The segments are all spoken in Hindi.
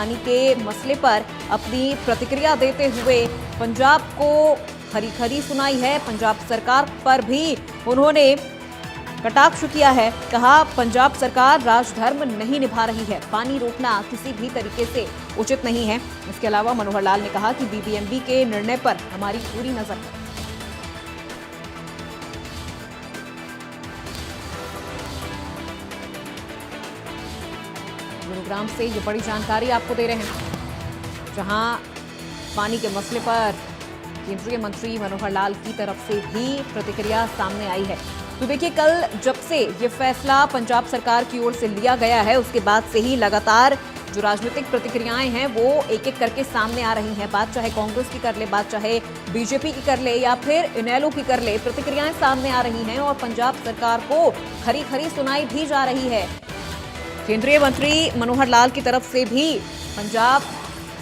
पानी के मसले पर अपनी प्रतिक्रिया देते हुए पंजाब को खरी खरी सुनाई है। पंजाब सरकार पर भी उन्होंने कटाक्ष किया है। कहा, पंजाब सरकार राजधर्म नहीं निभा रही है, पानी रोकना किसी भी तरीके से उचित नहीं है। इसके अलावा मनोहर लाल ने कहा कि बीबीएमबी के निर्णय पर हमारी पूरी नजर है। गुरुग्राम से ये बड़ी जानकारी आपको दे रहे हैं, जहां पानी के मसले पर केंद्रीय मंत्री मनोहर लाल की तरफ से भी प्रतिक्रिया सामने आई है। तो देखिए, कल जब से ये फैसला पंजाब सरकार की ओर से लिया गया है, उसके बाद से ही लगातार जो राजनीतिक प्रतिक्रियाएं हैं वो एक एक करके सामने आ रही हैं। बात चाहे कांग्रेस की कर ले, बात चाहे बीजेपी की कर ले या फिर इनेलो की कर ले, प्रतिक्रियाएं सामने आ रही हैं और पंजाब सरकार को खरी खरी सुनाई भी जा रही है। केंद्रीय मंत्री मनोहर लाल की तरफ से भी पंजाब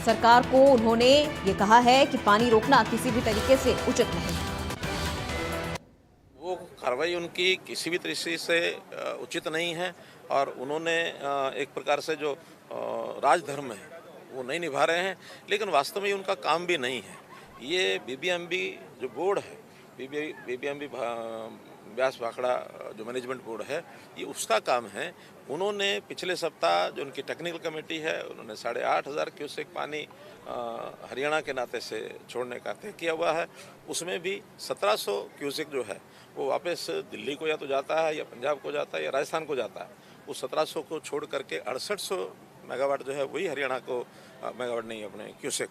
सरकार को उन्होंने ये कहा है कि पानी रोकना किसी भी तरीके से उचित नहीं। वो कार्रवाई उनकी किसी भी तरीके से उचित नहीं है और उन्होंने एक प्रकार से जो राजधर्म है वो नहीं निभा रहे हैं, लेकिन वास्तव में उनका काम भी नहीं है। ये बीबीएमबी जो बोर्ड है, बीबीएमबी ब्यास भाखड़ा जो मैनेजमेंट बोर्ड है, ये उसका काम है। उन्होंने पिछले सप्ताह जो उनकी टेक्निकल कमेटी है, उन्होंने 8,500 क्यूसेक पानी हरियाणा के नाते से छोड़ने का तय किया हुआ है। उसमें भी 1700 क्यूसेक जो है वो वापस दिल्ली को या तो जाता है या पंजाब को जाता है या राजस्थान को जाता है। उस 1700 को छोड़ करके 6800 मेगावाट जो है वही हरियाणा को, मेगावाट नहीं अपने क्यूसेक,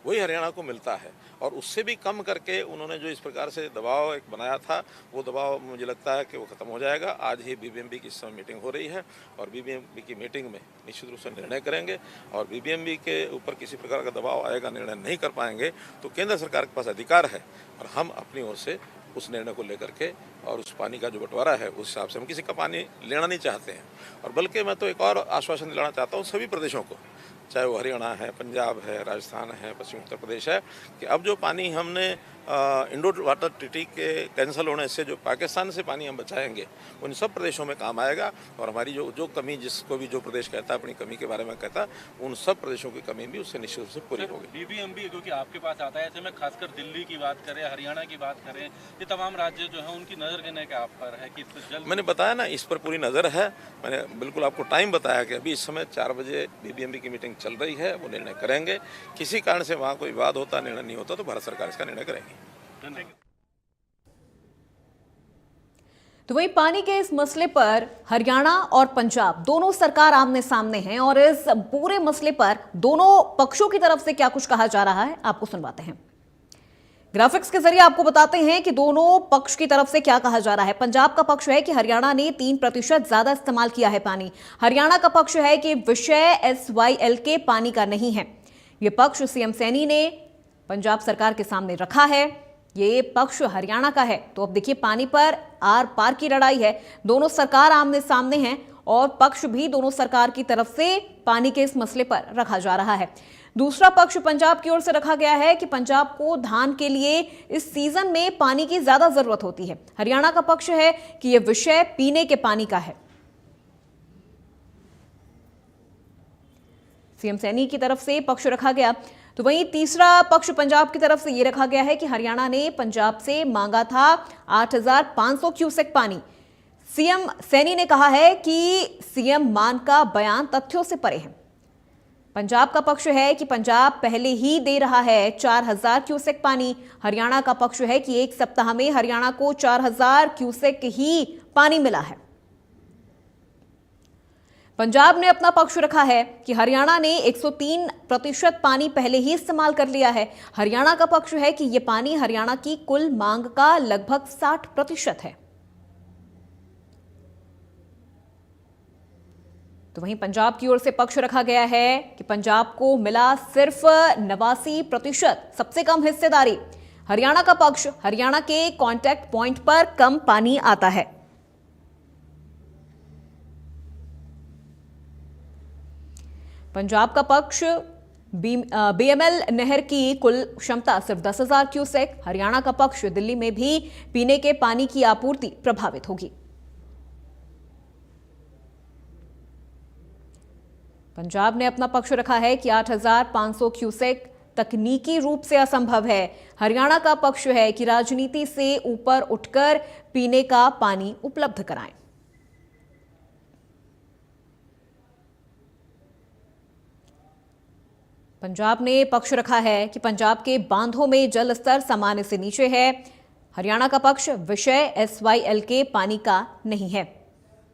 वही हरियाणा को मिलता है। और उससे भी कम करके उन्होंने जो इस प्रकार से दबाव एक बनाया था, वो दबाव मुझे लगता है कि वो ख़त्म हो जाएगा। आज ही बीबीएमबी की इस समय मीटिंग हो रही है और बीबीएमबी की मीटिंग में निश्चित रूप से निर्णय करेंगे और बीबीएमबी के ऊपर किसी प्रकार का दबाव आएगा, निर्णय नहीं कर पाएंगे तो केंद्र सरकार के पास अधिकार है और हम अपनी ओर से उस निर्णय को लेकर के और उस पानी का जो बंटवारा है उस हिसाब से हम किसी का पानी लेना नहीं चाहते हैं। और बल्कि मैं तो एक और आश्वासन दिलाना चाहता हूँ सभी प्रदेशों को, चाहे वो हरियाणा है, पंजाब है, राजस्थान है, पश्चिम उत्तर प्रदेश है, कि अब जो पानी हमने इंडो वाटर ट्रीटी के कैंसिल होने से जो पाकिस्तान से पानी हम बचाएंगे उन सब प्रदेशों में काम आएगा और हमारी जो कमी, जिसको भी जो प्रदेश कहता है अपनी कमी के बारे में कहता, उन सब प्रदेशों की कमी भी उससे निश्चित रूप से पूरी होगी। बीबीएमबी क्योंकि आपके पास आता है, ऐसे में खासकर दिल्ली की बात करें, हरियाणा की बात करें, ये तमाम राज्य जो है उनकी नज़र देने का आप पर है कि इस पर जल्द। मैंने बताया ना, इस पर पूरी नज़र है। मैंने बिल्कुल आपको टाइम बताया कि अभी इस समय 4 बजे बीबीएमबी की मीटिंग चल रही है, वो निर्णय करेंगे। किसी कारण से वहाँ कोई विवाद होता, निर्णय नहीं होता तो भारत सरकार इसका निर्णय करेगी। तो वही पानी के इस मसले पर हरियाणा और पंजाब दोनों सरकार आमने सामने हैं और इस पूरे मसले पर दोनों पक्षों की तरफ से क्या कुछ कहा जा रहा है आपको सुनवाते हैं। ग्राफिक्स के जरिए आपको बताते हैं कि दोनों पक्ष की तरफ से क्या कहा जा रहा है। पंजाब का पक्ष है कि हरियाणा ने 3% ज्यादा इस्तेमाल किया है पानी। हरियाणा का पक्ष है कि विषय SYL के पानी का नहीं है। यह पक्ष सीएम सैनी ने पंजाब सरकार के सामने रखा है, ये पक्ष हरियाणा का है। तो अब देखिए, पानी पर आर पार की लड़ाई है, दोनों सरकार आमने सामने हैं और पक्ष भी दोनों सरकार की तरफ से पानी के इस मसले पर रखा जा रहा है। दूसरा पक्ष पंजाब की ओर से रखा गया है कि पंजाब को धान के लिए इस सीजन में पानी की ज्यादा जरूरत होती है। हरियाणा का पक्ष है कि यह विषय पीने के पानी का है। सीएम सैनी की तरफ से पक्ष रखा गया। तो वहीं तीसरा पक्ष पंजाब की तरफ से यह रखा गया है कि हरियाणा ने पंजाब से मांगा था 8,500 क्यूसेक पानी। सीएम सैनी ने कहा है कि सीएम मान का बयान तथ्यों से परे है। पंजाब का पक्ष है कि पंजाब पहले ही दे रहा है 4,000 क्यूसेक पानी। हरियाणा का पक्ष है कि एक सप्ताह में हरियाणा को 4,000 क्यूसेक ही पानी मिला है। पंजाब ने अपना पक्ष रखा है कि हरियाणा ने 103% पानी पहले ही इस्तेमाल कर लिया है। हरियाणा का पक्ष है कि यह पानी हरियाणा की कुल मांग का लगभग 60% है। तो वहीं पंजाब की ओर से पक्ष रखा गया है कि पंजाब को मिला सिर्फ 89%, सबसे कम हिस्सेदारी। हरियाणा का पक्ष, हरियाणा के कॉन्टैक्ट पॉइंट पर कम पानी आता है। पंजाब का पक्ष बीएमएल नहर की कुल क्षमता सिर्फ 10,000 क्यूसेक। हरियाणा का पक्ष दिल्ली में भी पीने के पानी की आपूर्ति प्रभावित होगी। पंजाब ने अपना पक्ष रखा है कि 8,500 क्यूसेक तकनीकी रूप से असंभव है। हरियाणा का पक्ष है कि राजनीति से ऊपर उठकर पीने का पानी उपलब्ध कराएं। पंजाब ने पक्ष रखा है कि पंजाब के बांधों में जल स्तर सामान्य से नीचे है। हरियाणा का पक्ष विषय SYL के पानी का नहीं है।